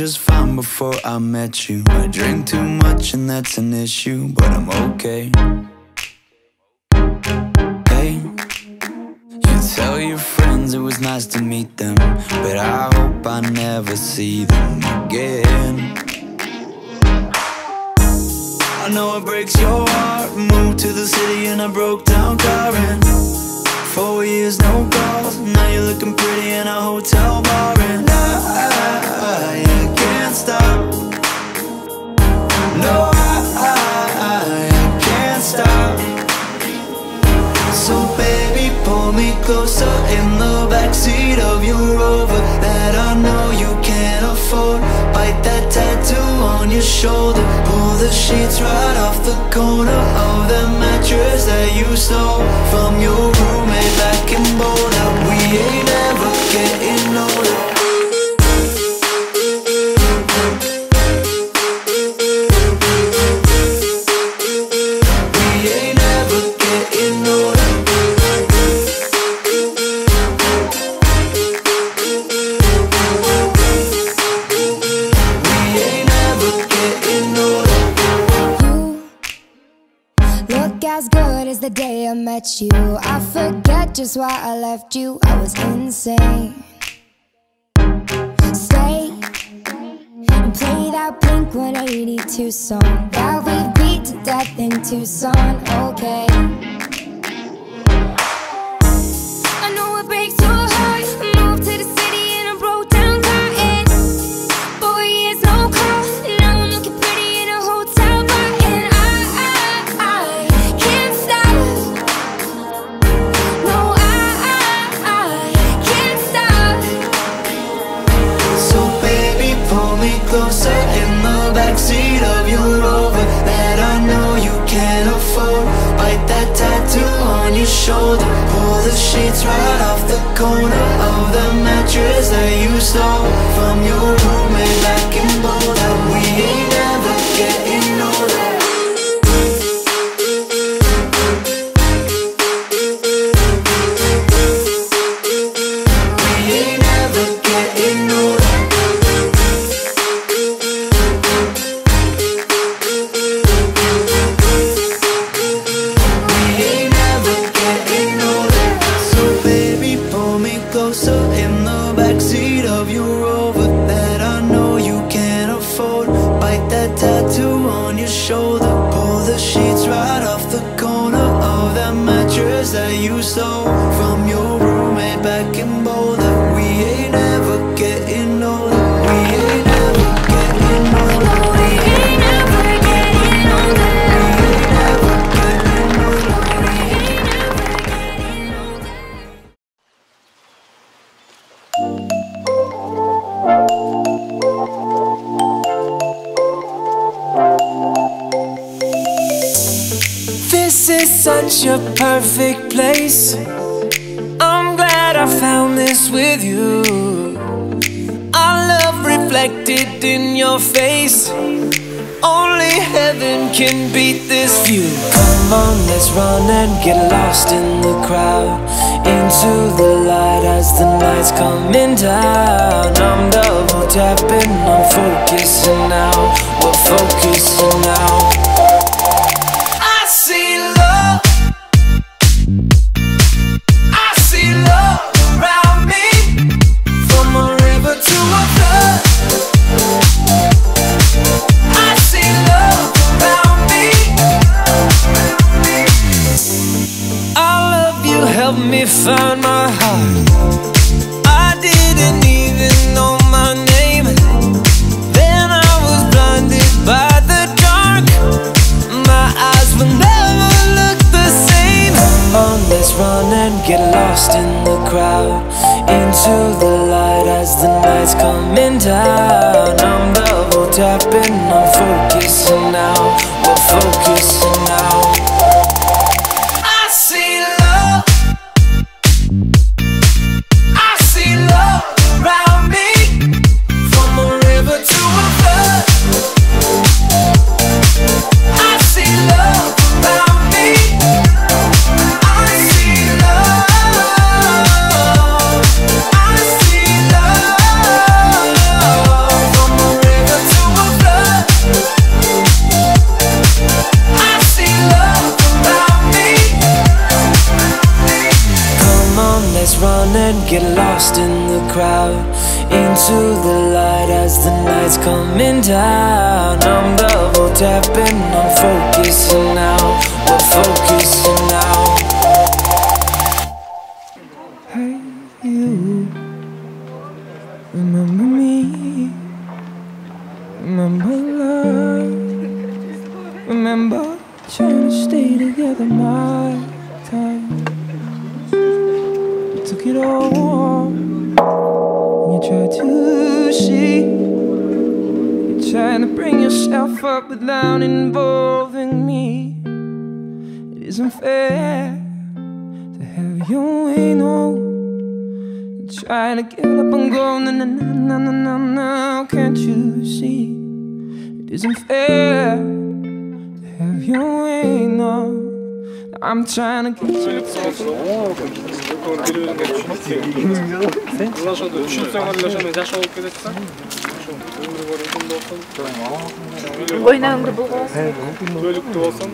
just fine before I met you. I drink too much and that's an issue, but I'm okay. Hey, you tell your friends it was nice to meet them, but I hope I never see them again. I know it breaks your heart. Moved to the city in a broke down car, and 4 years no calls. Now you're looking pretty in a hotel bar, and I can't stop. No, I can't stop. So baby, pull me closer in the backseat of your Rover that I know you can't afford. Bite that tattoo on your shoulder. Pull the sheets right off the corner of the mattress that you stole from your roommate back in Boulder. We ain't ever getting older. The day I met you, I forget just why I left you. I was insane. Stay and play that Blink-182 song that we beat to death in Tucson. Okay, I know it breaks your heart. Moved to the city in a broke down car, and 4 years no call. Now I'm looking pretty in a hotel bar, and I can't stop. No, I can't stop. So baby, pull me closer in the backseat of your Rover that I know you can't afford. Bite that tattoo on your shoulder. Pull the sheets right off the corner of the mattress that you stole from your roommate back in Boulder. We ain't never getting older. That you stole from your roommate back in Boulder. We ain't ever getting older. We ain't ever getting older. We ain't ever getting older. We ain't ever getting older. We ain't ever getting older. This is such a perfect place. I'm glad I found this with you. Our love reflected in your face. Only heaven can beat this view. Come on, let's run and get lost in the crowd. Into the light as the night's coming down. I'm double tapping, I'm focusing now. We're focusing now. Help me find my heart. I didn't even know my name. Then I was blinded by the dark. My eyes will never look the same. Come on, let's run and get lost in the crowd. Into the light as the night's coming down. I'm double tapping, I'm focusing now. We're focusing now. get lost in the crowd, into the light as the night's coming down. I'm double tapping, I'm focusing now, we're focusing now. Hey you, remember me, remember love, remember trying to stay together my time. You took it all, and you tried to see. You're trying to bring yourself up without involving me. It isn't fair to have your way, no. Trying to get up and go, no, no, no, no, no, no. Can't you see? It isn't fair to have your way, no. I'm trying to get you. Boyuna ömrü bol olsun. Bölüktü olsun.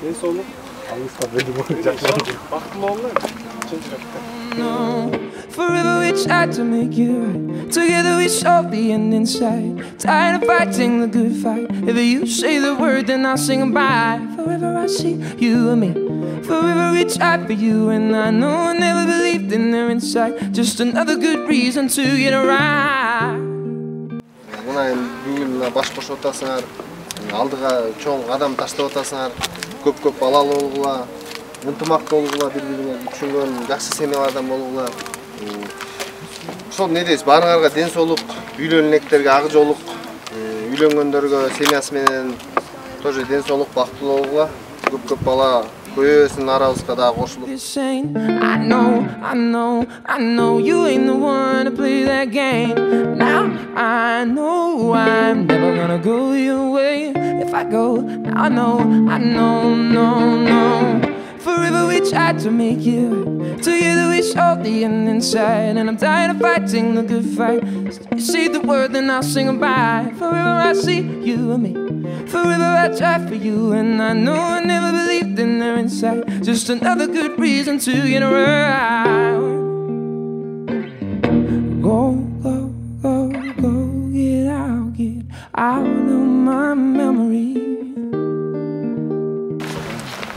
Neyse oğlum. Baktım oğlum. No, forever we tried to make it right. Together we saw the end in sight. Tired of fighting the good fight. If you say the word, then I'll sing goodbye. Forever I see you and me. Forever we tried for you, and I know I never believed in their insight. Just another good reason to get right. Мына бүгүн баш кошуп атасыңар, алдыга чоң кадам таштап атасыңар, көп балалуу болгула, ынтымактуу болгула, бири-бириңерди түшүнгөн, жакшы семьялардан болгула. Ошол эмне дейсиз, баарыңарга ден соолук, үйлөнүлектерге ак жолук, үйлөнгөндөргө семьясы менен тоже ден соолук, бактылуу болгула, көп бала көбөсүн арабызга дагы кошулуп. I know you ain't the one to play that game. Now I know I'm never gonna go your way. If I go, now I know, no. Forever we tried to make it right. Together we saw the end inside. And I'm tired of fighting the good fight. So you say the word, then I'll sing goodbye. Forever I see you and me. Forever I try for you. And I know I never believed in their insight. Just another good reason to get around. Go, get out of my memory.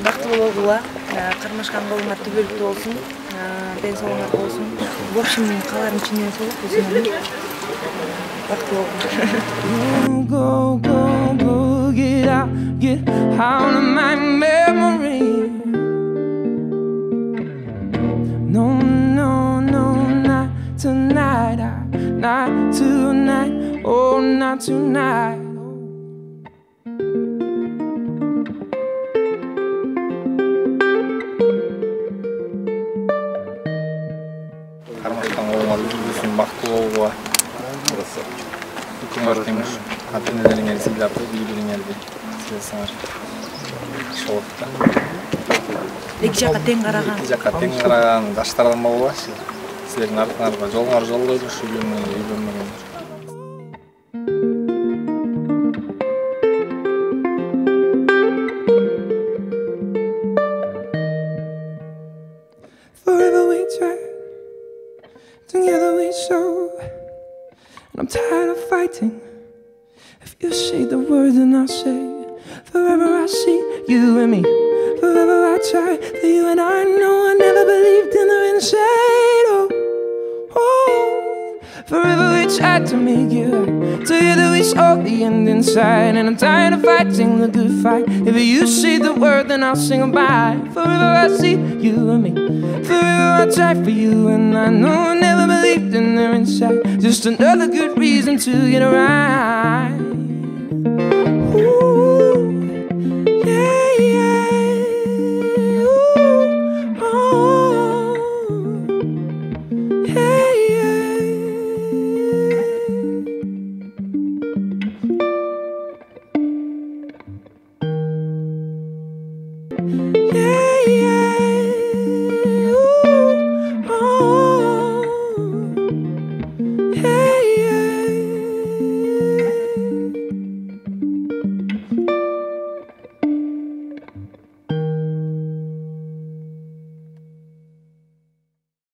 Бактылуу болгула, кармашкан колуңар түбөлүктүү болсун, ден соолугуңар болсун. В общем, кааларым чынын соолук өзүңөр. Бактылуу болгула. Go, get out of my memory. No, not tonight, not tonight, oh, not tonight. Кармашкан колуңар үзүн бактылуу болгула. Күнүңөр темиш. Ата-энелериңер сыйлап, бири-бириңерди сыйласаңар. Шолукта. Эки жакка тең караган. Эки жакка тең караган даштардан болбошу. Силердин артыңарга жолуңар жол койдуш, үйлөнмөгөндөр. Forever we tried, together we showed. And I'm tired of fighting. If you say the word, then I'll say. Forever I see you and me. Forever I try for you, and I know I never believed in the inside. Oh, forever we tried to make it right. Together we saw the end inside. And I'm tired of fighting the good fight. If you say the word, then I'll sing goodbye. Forever I see you and me. Forever I try for you, and I know I never believed in their insight. Just another good reason to get right. Ooh, yeah. Ooh, oh, yeah. Yeah.